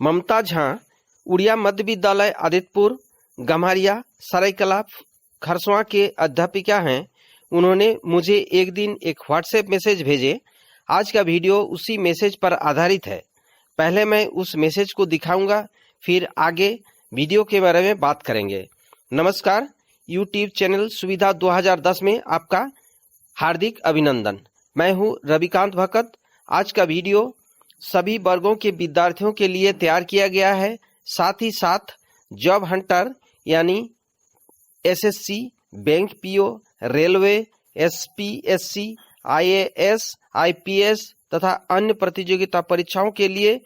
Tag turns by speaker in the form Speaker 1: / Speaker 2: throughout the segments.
Speaker 1: ममता झा उड़िया मध्य विद्यालय आदित्यपुर गम्हरिया सरायकला खरसवां के अध्यापिका हैं। उन्होंने मुझे एक दिन एक व्हाट्सएप मैसेज भेजे। आज का वीडियो उसी मैसेज पर आधारित है। पहले मैं उस मैसेज को दिखाऊंगा, फिर आगे वीडियो के बारे में बात करेंगे। नमस्कार, यूट्यूब चैनल सुविधा 2010 में आपका हार्दिक अभिनंदन। मैं हूं रविकांत भगत। आज का वीडियो सभी वर्गों के विद्यार्थियों के लिए तैयार किया गया है। साथ ही साथ जॉब हंटर यानी SSC, bank PO, railway, SPSC, IAS, IPS तथा अन्य प्रतियोगिता परीक्षाओं के लिए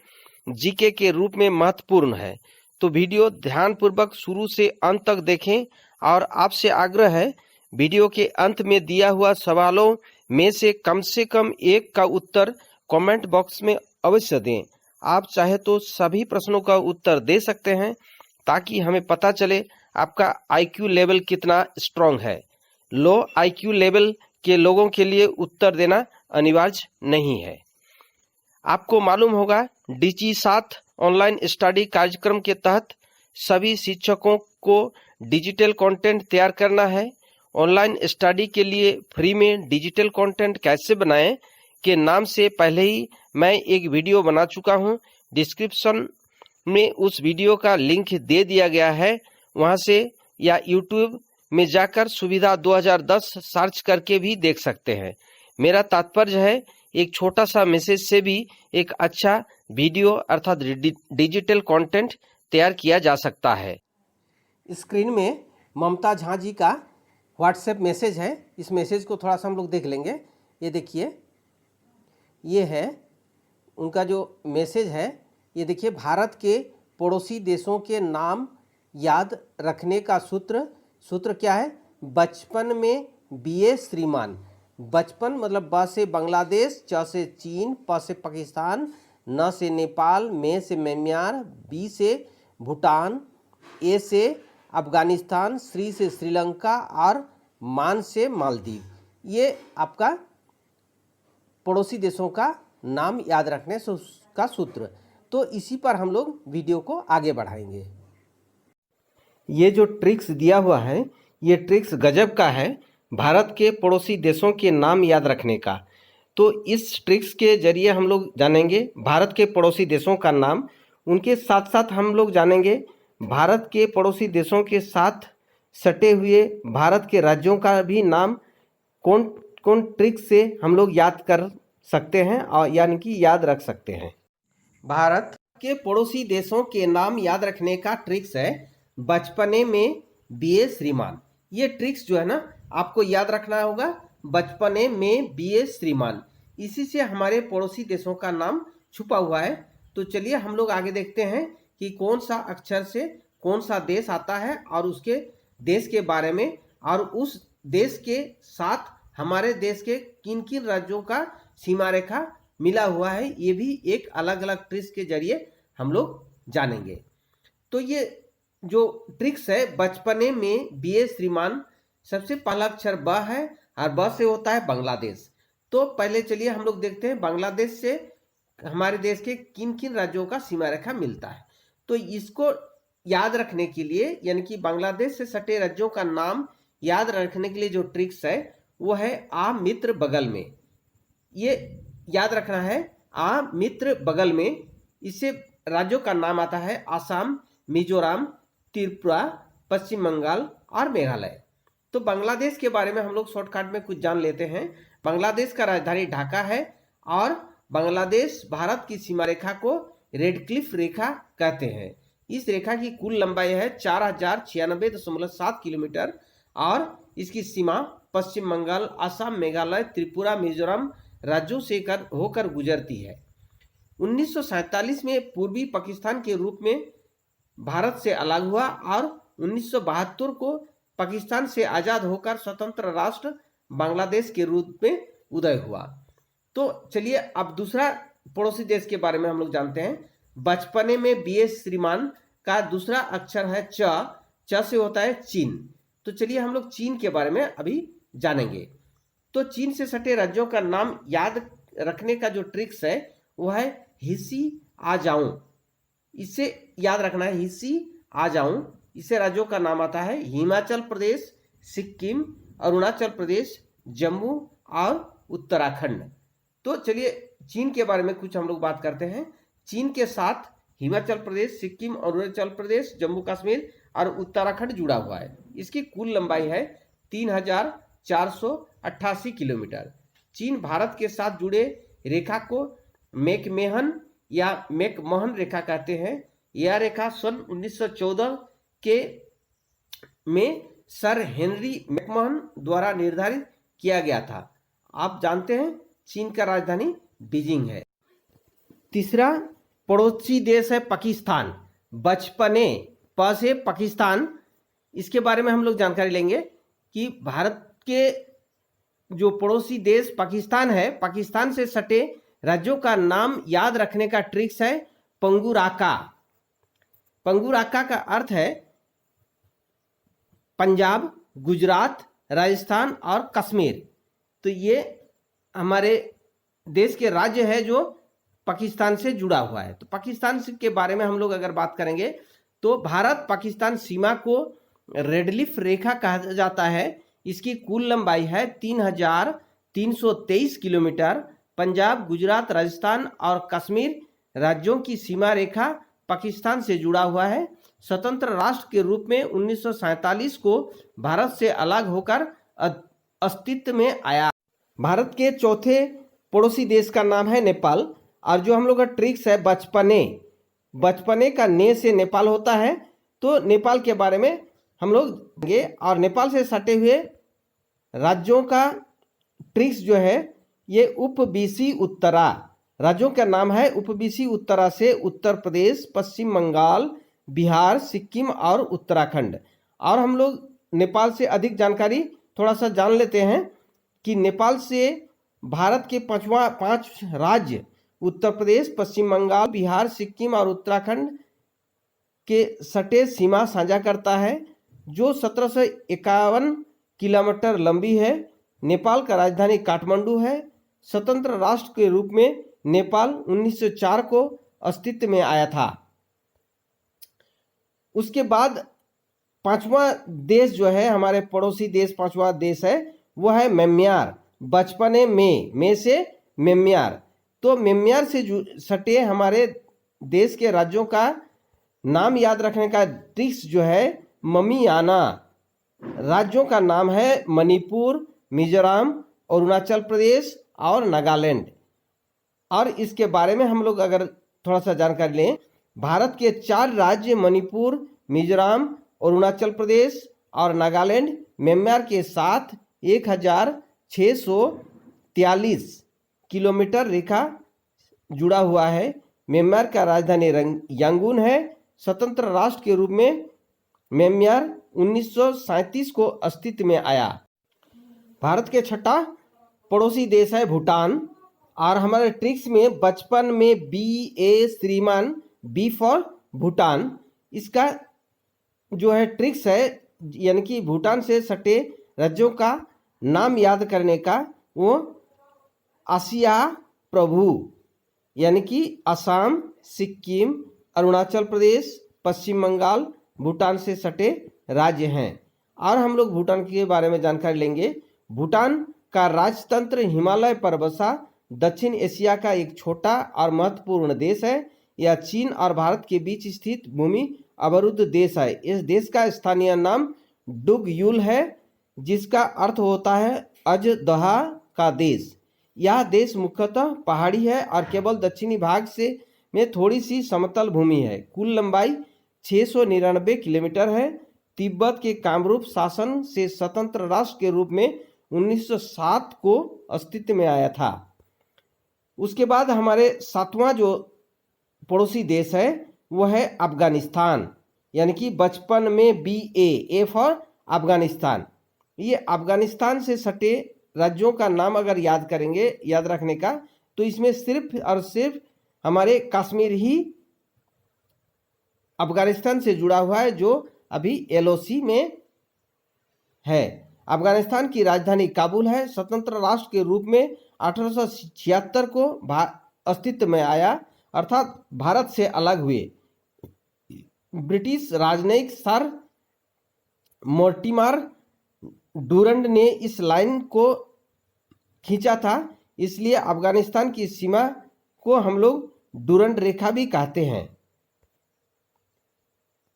Speaker 1: जीके के रूप में महत्वपूर्ण है। तो वीडियो ध्यानपूर्वक शुरू से अंत तक देखें और आपसे आग्रह है, वीडियो के अंत में दिया हुआ सवालों में से कम एक का उत्तर कमेंट बॉक्स में अवश्य दें। आप चाहे तो सभी प्रश्नों का उत्तर दे सकते हैं ताकि हमें पता चले आपका आईक्यू लेवल कितना स्ट्रांग है। लो आईक्यू लेवल के लोगों के लिए उत्तर देना अनिवार्य नहीं है। आपको मालूम होगा, डीजी 7 ऑनलाइन स्टडी कार्यक्रम के तहत सभी शिक्षकों को डिजिटल कंटेंट तैयार करना है। ऑनलाइन स्टडी के लिए फ्री में डिजिटल कंटेंट कैसे बनाएं के नाम से पहले ही मैं एक वीडियो बना चुका हूं। डिस्क्रिप्शन में उस वीडियो का लिंक दे दिया गया है, वहां से या यूट्यूब में जाकर सुविधा 2010 सर्च करके भी देख सकते हैं। मेरा तात्पर्य है, एक छोटा सा मैसेज से भी एक अच्छा वीडियो अर्थात डिजिटल कंटेंट तैयार किया जा सकता है। स्क्रीन में ममता झा जी का व्हाट्सएप मैसेज है। इस मैसेज को थोड़ा सा हम लोग देख लेंगे। ये देखिए, ये है उनका जो मैसेज है। ये देखिए, भारत के पड़ोसी देशों के नाम याद रखने का सूत्र क्या है? बचपन में बीए श्रीमान। बचपन मतलब ब से बांग्लादेश, च से चीन, प से पाकिस्तान, न से नेपाल, मे से म्यांमार, बी से भूटान, ए से अफगानिस्तान, श्री से श्रीलंका और मान से मालदीव। ये आपका पड़ोसी देशों का नाम याद रखने का सूत्र। तो इसी पर हम लोग वीडियो को आगे बढ़ाएंगे। ये जो ट्रिक्स दिया हुआ है, ये ट्रिक्स गजब का है, भारत के पड़ोसी देशों के नाम याद रखने का। तो इस ट्रिक्स के जरिए हम लोग जानेंगे भारत के पड़ोसी देशों का नाम। उनके साथ साथ हम लोग जानेंगे भारत के पड़ोसी देशों के साथ सटे हुए भारत के राज्यों का भी नाम कौन कौन ट्रिक से हम लोग याद कर सकते हैं और यानी कि याद रख सकते हैं। भारत के पड़ोसी देशों के नाम याद रखने का ट्रिक्स है बचपने में बीए श्रीमान। ये ट्रिक्स जो है ना, आपको याद रखना होगा, बचपने में बीए श्रीमान। इसी से हमारे पड़ोसी देशों का नाम छुपा हुआ है। तो चलिए हम लोग आगे देखते हैं कि कौन सा अक्षर से कौन सा देश आता है और उसके देश के बारे में, और उस देश के साथ हमारे देश के किन किन राज्यों का सीमा रेखा मिला हुआ है, ये भी एक अलग अलग ट्रिक्स के जरिए हम लोग जानेंगे। तो ये जो ट्रिक्स है बचपने में बीए श्रीमान, सबसे पहला अक्षर ब है और ब से होता है बांग्लादेश। तो पहले चलिए हम लोग देखते हैं बांग्लादेश से हमारे देश के किन किन राज्यों का सीमा रेखा मिलता है। तो इसको याद रखने के लिए, यानी कि बांग्लादेश से सटे राज्यों का नाम याद रखने के लिए जो ट्रिक्स है वो है आ मित्र बगल में। ये याद रखना है, आ मित्र बगल में। इससे राज्यों का नाम आता है आसाम, मिजोरम, त्रिपुरा, पश्चिम बंगाल और मेघालय। तो बांग्लादेश के बारे में हम लोग शॉर्टकट में कुछ जान लेते हैं। बांग्लादेश का राजधानी ढाका है और बांग्लादेश भारत की सीमा रेखा को रेड क्लिफ रेखा कहते हैं। इस रेखा की कुल लंबाई है 4096.7 किलोमीटर और इसकी सीमा पश्चिम बंगाल, असम, मेघालय, त्रिपुरा, मिजोरम राज्यों से होकर गुजरती है। 1947 में पूर्वी पाकिस्तान के रूप में भारत से अलग हुआ और 1972 को पाकिस्तान से आजाद होकर स्वतंत्र राष्ट्र बांग्लादेश के रूप में उदय हुआ। तो चलिए अब दूसरा पड़ोसी देश के बारे में हम लोग जानते हैं। बचपने में बीए श्रीमान का दूसरा अक्षर है च से होता है चीन। तो चलिए हम लोग चीन के बारे में अभी जानेंगे। तो चीन से सटे राज्यों का नाम याद रखने का जो ट्रिक्स है वो है हिसी आ जाऊं। इसे याद रखना है, हिस्सी आ जाऊं, इससे राज्यों का नाम आता है हिमाचल प्रदेश, सिक्किम, अरुणाचल प्रदेश, जम्मू और उत्तराखंड। तो चलिए चीन के बारे में कुछ हम लोग बात करते हैं। चीन के साथ हिमाचल प्रदेश, सिक्किम, अरुणाचल प्रदेश, जम्मू कश्मीर और उत्तराखंड जुड़ा हुआ है। इसकी कुल लंबाई है 3488 किलोमीटर। चीन भारत के साथ जुड़े रेखा को मैकमेहन या मैकमोहन रेखा कहते हैं। यह रेखा सन 1914 के में सर हेनरी मैकमोहन द्वारा निर्धारित किया गया था। आप जानते हैं चीन का राजधानी बीजिंग है। तीसरा पड़ोसी देश है पाकिस्तान। बचपने प से पाकिस्तान, इसके बारे में हम लोग जानकारी लेंगे कि भारत के जो पड़ोसी देश पाकिस्तान है, पाकिस्तान से सटे राज्यों का नाम याद रखने का ट्रिक्स है पंगुराका। पंगुराका का अर्थ है पंजाब, गुजरात, राजस्थान और कश्मीर। तो ये हमारे देश के राज्य है जो पाकिस्तान से जुड़ा हुआ है। तो पाकिस्तान के बारे में हम लोग अगर बात करेंगे तो भारत पाकिस्तान सीमा को रेडलिफ रेखा कहा जाता है। इसकी कुल लंबाई है 3323 किलोमीटर। पंजाब, गुजरात, राजस्थान और कश्मीर राज्यों की सीमा रेखा पाकिस्तान से जुड़ा हुआ है। स्वतंत्र राष्ट्र के रूप में 1947 को भारत से अलग होकर अस्तित्व में आया। भारत के चौथे पड़ोसी देश का नाम है नेपाल। और जो हम लोग का ट्रिक्स है बचपने, बचपने का ने से नेपाल होता है। तो नेपाल के बारे में हम लोग देंगे। और नेपाल से सटे हुए राज्यों का ट्रिक्स जो है ये उपबीसी उत्तरा। राज्यों का नाम है उपबीसी उत्तरा से उत्तर प्रदेश, पश्चिम बंगाल, बिहार, सिक्किम और उत्तराखंड। और हम लोग नेपाल से अधिक जानकारी थोड़ा सा जान लेते हैं कि नेपाल से भारत के पांच राज्य उत्तर प्रदेश, पश्चिम बंगाल, बिहार, सिक्किम और उत्तराखंड के सटे सीमा साझा करता है जो 1751 किलोमीटर लंबी है। नेपाल का राजधानी काठमांडू है। स्वतंत्र राष्ट्र के रूप में नेपाल 1904 को अस्तित्व में आया था। उसके बाद पांचवा देश जो है हमारे पड़ोसी देश, पांचवा देश है वो है म्यांमार। बचपने में से म्यांमार। तो म्यांमार से सटे हमारे देश के राज्यों का नाम याद रखने का ट्रिक्स जो है ममियाना। राज्यों का नाम है मणिपुर, मिजोरम, अरुणाचल प्रदेश और नागालैंड। और इसके बारे में हम लोग अगर थोड़ा सा जानकारी लें, भारत के 4 राज्य मणिपुर, मिजोरम, अरुणाचल प्रदेश और नागालैंड म्यांमार के साथ 1643 किलोमीटर रेखा जुड़ा हुआ है। म्यांमार का राजधानी यांगून है। स्वतंत्र राष्ट्र के रूप में म्यांमार 1937 को अस्तित्व में आया। भारत के छठा पड़ोसी देश है भूटान। और हमारे ट्रिक्स में बचपन में BA श्रीमान, B फॉर भूटान। इसका जो है ट्रिक्स है यानी कि भूटान से सटे राज्यों का नाम याद करने का वो आसिया प्रभु यानी कि असम, सिक्किम, अरुणाचल प्रदेश, पश्चिम बंगाल, भूटान से सटे राज्य हैं। और हम लोग भूटान के बारे में जानकारी लेंगे। भूटान का राजतंत्र हिमालय पर बसा दक्षिण एशिया का एक छोटा और महत्वपूर्ण देश है। यह चीन और भारत के बीच स्थित भूमि अवरुद्ध देश है। इस देश का स्थानीय नाम डुगयुल है जिसका अर्थ होता है अजदहा का देश। यह देश मुख्यतः पहाड़ी है और केवल दक्षिणी भाग से में थोड़ी सी समतल भूमि है। कुल लंबाई 699 किलोमीटर है। तिब्बत के कामरूप शासन से स्वतंत्र राष्ट्र के रूप में 1907 को अस्तित्व में आया था। उसके बाद हमारे 7वां जो पड़ोसी देश है वो है अफगानिस्तान यानी कि बचपन में BA फॉर अफगानिस्तान। ये अफगानिस्तान से सटे राज्यों का नाम अगर याद करेंगे, याद रखने का, तो इसमें सिर्फ और सिर्फ हमारे कश्मीर ही अफगानिस्तान से जुड़ा हुआ है जो अभी LOC में है। अफगानिस्तान की राजधानी काबुल है। स्वतंत्र राष्ट्र के रूप में 1876 को अस्तित्व में आया, अर्थात भारत से अलग हुए। ब्रिटिश राजनयिक सर मोर्टिमर डूरंड ने इस लाइन को खींचा था, इसलिए अफगानिस्तान की सीमा को हम लोग डूरंड रेखा भी कहते हैं।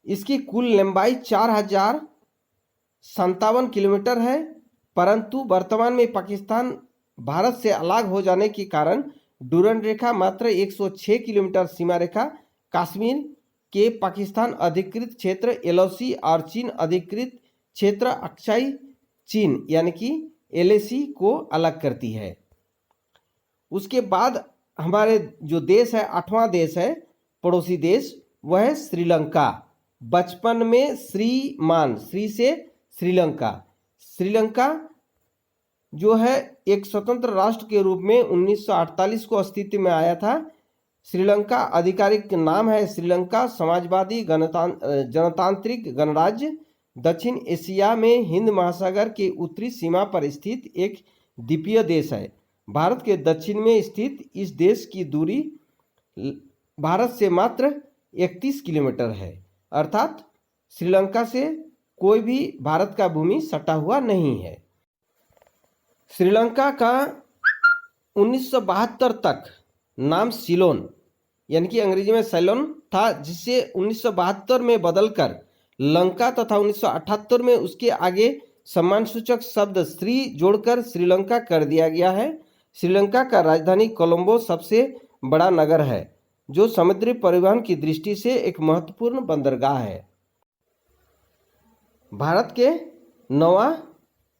Speaker 1: इसकी कुल लंबाई 4057 किलोमीटर है, परंतु वर्तमान में पाकिस्तान भारत से अलग हो जाने के कारण डूरंड रेखा मात्र 106 किलोमीटर सीमा रेखा कश्मीर के पाकिस्तान अधिकृत क्षेत्र LOC और चीन अधिकृत क्षेत्र अक्साई चीन यानी कि LAC को अलग करती है। उसके बाद हमारे जो देश है, 8वां देश है पड़ोसी देश, वह है श्रीलंका। बचपन में श्रीमान, श्री से श्रीलंका। श्रीलंका जो है एक स्वतंत्र राष्ट्र के रूप में 1948 को अस्तित्व में आया था। श्रीलंका आधिकारिक नाम है श्रीलंका समाजवादी जनतांत्रिक गणराज्य। दक्षिण एशिया में हिंद महासागर के उत्तरी सीमा पर स्थित एक द्वीपीय देश है। भारत के दक्षिण में स्थित इस देश की दूरी भारत से मात्र 31 किलोमीटर है, अर्थात श्रीलंका से कोई भी भारत का भूमि सटा हुआ नहीं है। श्रीलंका का 1972 तक नाम सिलोन यानी कि अंग्रेजी में सैलोन था, जिससे 1972 में बदलकर लंका तथा 1978 में उसके आगे सम्मानसूचक शब्द श्री जोड़कर श्रीलंका कर दिया गया है। श्रीलंका का राजधानी कोलंबो सबसे बड़ा नगर है, जो समुद्री परिवहन की दृष्टि से एक महत्वपूर्ण बंदरगाह है। भारत के 9वां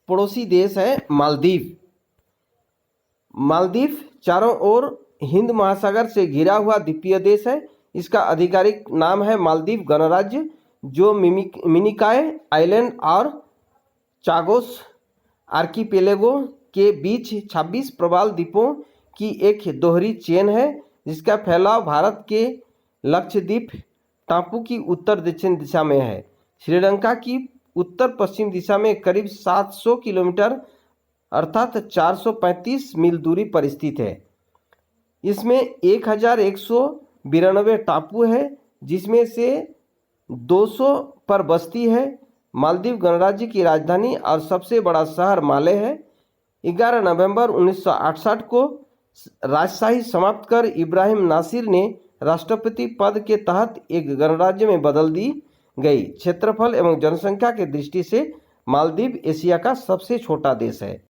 Speaker 1: पड़ोसी देश है मालदीव। मालदीव चारों ओर हिंद महासागर से घिरा हुआ द्वीपीय देश है। इसका आधिकारिक नाम है मालदीव गणराज्य, जो मिनिकॉय आइलैंड और चागोस आर्किपेलागो के बीच 26 प्रवाल द्वीपों की एक दोहरी चेन है, जिसका फैलाव भारत के लक्षद्वीप टापू की उत्तर दक्षिण दिशा में है। श्रीलंका की उत्तर पश्चिम दिशा में करीब 700 किलोमीटर अर्थात 435 मील दूरी पर स्थित है। इसमें 1192 टापू है, जिसमें से 200 पर बस्ती है। मालदीव गणराज्य की राजधानी और सबसे बड़ा शहर माले है। 11 नवंबर 1968 को राजशाही समाप्त कर इब्राहिम नासिर ने राष्ट्रपति पद के तहत एक गणराज्य में बदल दी गई। क्षेत्रफल एवं जनसंख्या की दृष्टि से मालदीव एशिया का सबसे छोटा देश है।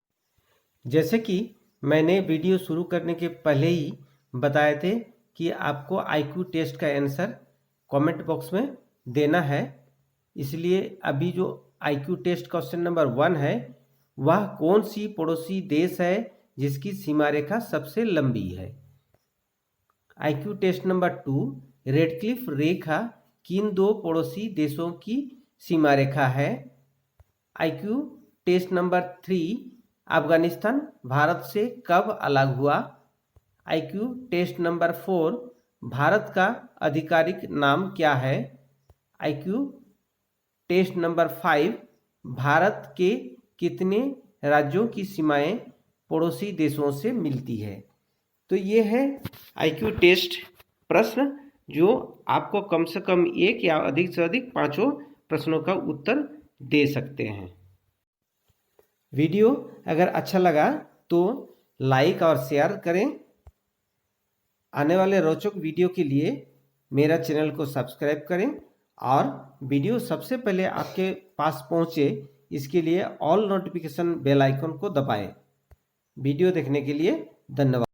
Speaker 1: जैसे कि मैंने वीडियो शुरू करने के पहले ही बताए थे कि आपको IQ टेस्ट का आंसर कमेंट बॉक्स में देना है, इसलिए अभी जो IQ टेस्ट क्वेश्चन नंबर 1 है, वह कौन सी पड़ोसी देश है जिसकी सीमा रेखा सबसे लंबी है। IQ टेस्ट नंबर 2, रेडक्लिफ रेखा किन 2 पड़ोसी देशों की सीमा रेखा है। IQ test number 3, Afghanistan Bharat से कब अलग हुआ। IQ टेस्ट नंबर 4, भारत का आधिकारिक नाम क्या है। IQ टेस्ट नंबर 5, भारत के कितने राज्यों की सीमाएं पड़ोसी देशों से मिलती है। तो ये है IQ टेस्ट प्रश्न, जो आपको कम से कम 1 या अधिक से अधिक 5 प्रश्नों का उत्तर दे सकते हैं। वीडियो अगर अच्छा लगा तो लाइक और शेयर करें। आने वाले रोचक वीडियो के लिए मेरा चैनल को सब्सक्राइब करें और वीडियो सबसे पहले आपके पास पहुंचे, इसके लिए ऑल नोटिफिकेशन बेल आइकन को दबाएं। वीडियो देखने के लिए धन्यवाद।